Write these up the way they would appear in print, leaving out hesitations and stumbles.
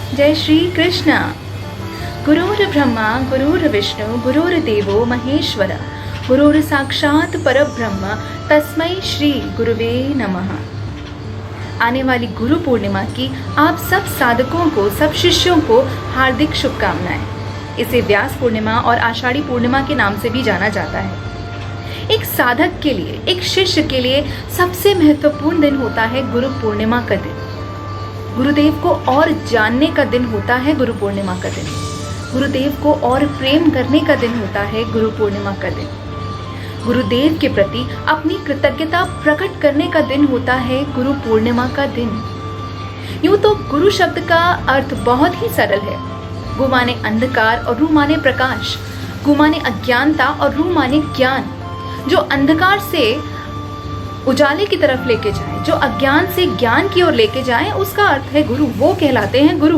जय श्री कृष्ण। गुरुर् ब्रह्मा गुरुर्विष्णु गुरुर्देवो महेश्वर, गुरुर् साक्षात परब्रह्म, तस्मै श्री गुरुवे नमः। आने वाली गुरु पूर्णिमा की आप सब साधकों को, सब शिष्यों को हार्दिक शुभकामनाएं। इसे व्यास पूर्णिमा और आषाढ़ी पूर्णिमा के नाम से भी जाना जाता है। एक साधक के लिए, एक शिष्य के लिए सबसे महत्वपूर्ण दिन होता है गुरु पूर्णिमा का दिन। गुरुदेव को और जानने का दिन होता है गुरु पूर्णिमा का दिन। गुरुदेव को और प्रेम करने का दिन होता है गुरु पूर्णिमा का दिन। गुरुदेव के प्रति अपनी कृतज्ञता प्रकट करने का दिन होता है गुरु पूर्णिमा का दिन। यूं तो गुरु शब्द का अर्थ बहुत ही सरल है। गु माने अंधकार और रू माने प्रकाश, गु माने अज्ञानता और रू माने ज्ञान। जो अंधकार से उजाले की तरफ लेके जाए, जो अज्ञान से ज्ञान की ओर लेके जाए, उसका अर्थ है गुरु, वो कहलाते हैं गुरु।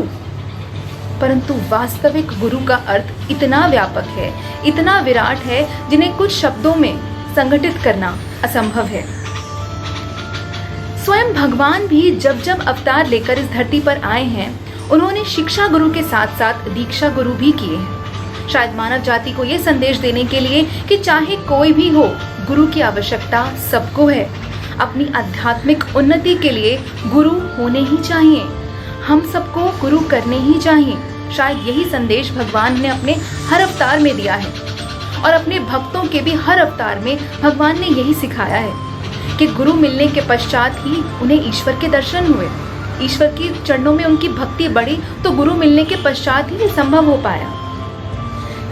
परंतु वास्तविक गुरु का अर्थ इतना व्यापक है, इतना विराट है, जिन्हें कुछ शब्दों में संगठित करना असंभव है। स्वयं भगवान भी जब जब अवतार लेकर इस धरती पर आए हैं, उन्होंने शिक्षा गुरु के साथ साथ दीक्षा गुरु भी किए हैं। शायद मानव जाति को यह संदेश देने के लिए कि चाहे कोई भी हो, गुरु की आवश्यकता सबको है। अपनी आध्यात्मिक उन्नति के लिए गुरु होने ही चाहिए, हम सबको गुरु करने ही चाहिए। शायद यही संदेश भगवान ने अपने हर अवतार में दिया है और अपने भक्तों के भी हर अवतार में भगवान ने यही सिखाया है कि गुरु मिलने के पश्चात ही उन्हें ईश्वर के दर्शन हुए। ईश्वर के चरणों में उनकी भक्ति बढ़ी तो गुरु मिलने के पश्चात ही ये संभव हो पाया।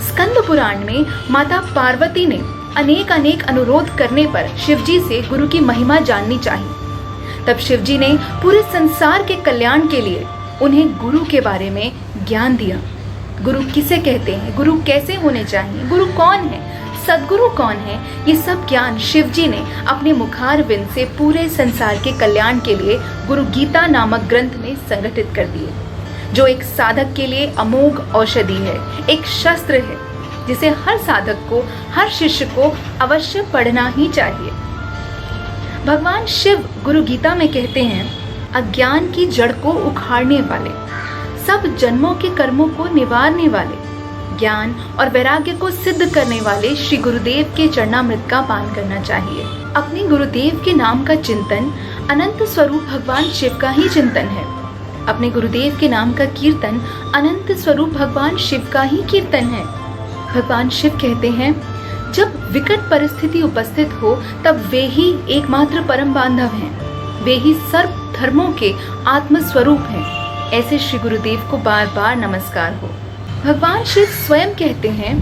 स्कंद पुराण में माता पार्वती ने अनेक अनुरोध करने पर शिवजी से गुरु की महिमा जाननी चाहिए। तब शिवजी ने पूरे संसार के कल्याण के लिए उन्हें गुरु के बारे में ज्ञान दिया। गुरु किसे कहते हैं, गुरु कैसे होने चाहिए, गुरु कौन है, सदगुरु कौन है, ये सब ज्ञान शिवजी ने अपने मुखारविंद से पूरे संसार के कल्याण के लिए गुरु गीता नामक ग्रंथ में संगठित कर दिए, जो एक साधक के लिए अमोघ औषधि है, एक शस्त्र है, जिसे हर साधक को, हर शिष्य को अवश्य पढ़ना ही चाहिए। भगवान शिव गुरु गीता में कहते हैं, अज्ञान की जड़ को उखाड़ने वाले, सब जन्मों के कर्मों को निवारने वाले, ज्ञान और वैराग्य को सिद्ध करने वाले श्री गुरुदेव के चरणामृत का पान करना चाहिए। अपने गुरुदेव के नाम का चिंतन अनंत स्वरूप भगवान शिव का ही चिंतन है। अपने गुरुदेव के नाम का कीर्तन अनंत स्वरूप भगवान शिव का ही कीर्तन है। भगवान शिव कहते हैं, जब विकट परिस्थिति उपस्थित हो तब वे ही एकमात्र परम बांधव हैं, वे ही सर्व धर्मों के आत्म स्वरूप हैं। ऐसे श्री गुरुदेव को बार बार नमस्कार हो। भगवान शिव स्वयं कहते हैं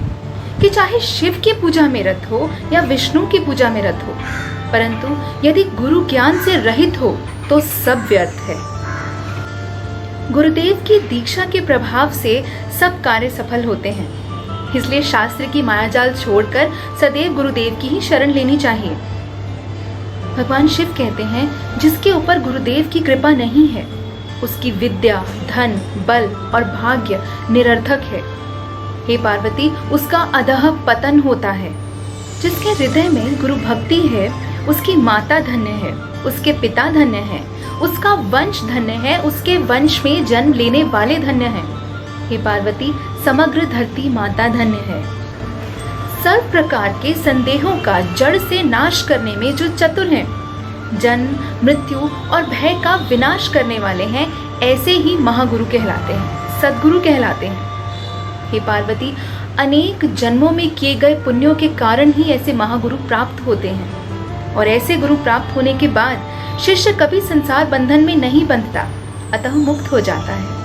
कि चाहे शिव की पूजा में रत हो या विष्णु की पूजा में रत हो, परंतु यदि गुरु ज्ञान से रहित हो तो सब व्यर्थ है। गुरुदेव की दीक्षा के प्रभाव से सब कार्य सफल होते हैं, इसलिए शास्त्र की मायाजाल छोड़कर सदैव गुरुदेव की ही शरण लेनी चाहिए। भगवान शिव कहते हैं, जिसके ऊपर गुरुदेव की कृपा नहीं है, उसकी विद्या, धन, बल और भाग्य निरर्थक है। हे पार्वती, उसका अधः पतन होता है। जिसके हृदय में गुरु भक्ति है, उसकी माता धन्य है, उसके पिता धन्य है, उसका वंश धन्य है, उसके वंश में जन्म लेने वाले धन्य हैं। हे पार्वती, समग्र धरती माता धन्य है। सर्व प्रकार के संदेहों का जड़ से नाश करने में जो चतुर हैं, जन्म, मृत्यु और भय का विनाश करने वाले हैं, ऐसे ही महागुरु कहलाते हैं, सद्गुरु कहलाते हैं। हे पार्वती, अनेक जन्मों में किए गए पुण्यों के कारण ही ऐसे महागुरु प्राप्त होते हैं, और ऐसे गुरु प्राप्त होने के बाद शिष्य कभी संसार बंधन में नहीं बंधता, अतः मुक्त हो जाता है।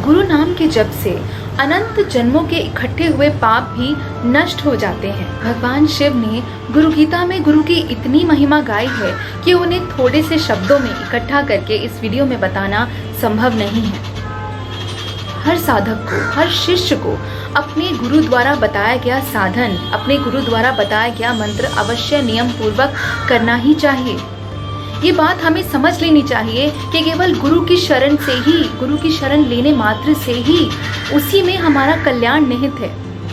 गुरु नाम के जप से अनंत जन्मों के इकट्ठे हुए पाप भी नष्ट हो जाते हैं। भगवान शिव ने गुरु गीता में गुरु की इतनी महिमा गाई है कि उन्हें थोड़े से शब्दों में इकट्ठा करके इस वीडियो में बताना संभव नहीं है। हर साधक को, हर शिष्य को अपने गुरु द्वारा बताया गया साधन, अपने गुरु द्वारा बताया गया मंत्र अवश्य नियम पूर्वक करना ही चाहिए। ये बात हमें समझ लेनी चाहिए कि केवल गुरु की शरण से ही, गुरु की शरण लेने मात्र से ही उसी में हमारा कल्याण निहित है,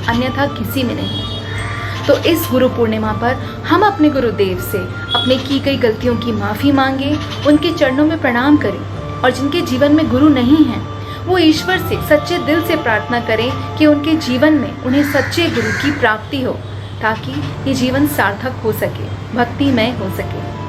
अन्यथा किसी में नहीं। तो इस गुरु पूर्णिमा पर हम अपने गुरुदेव से अपने की गई गलतियों की माफ़ी मांगे, उनके चरणों में प्रणाम करें और जिनके जीवन में गुरु नहीं हैं, वो ईश्वर से सच्चे दिल से प्रार्थना करें कि उनके जीवन में उन्हें सच्चे गुरु की प्राप्ति हो, ताकि ये जीवन सार्थक हो सके, भक्तिमय हो सके।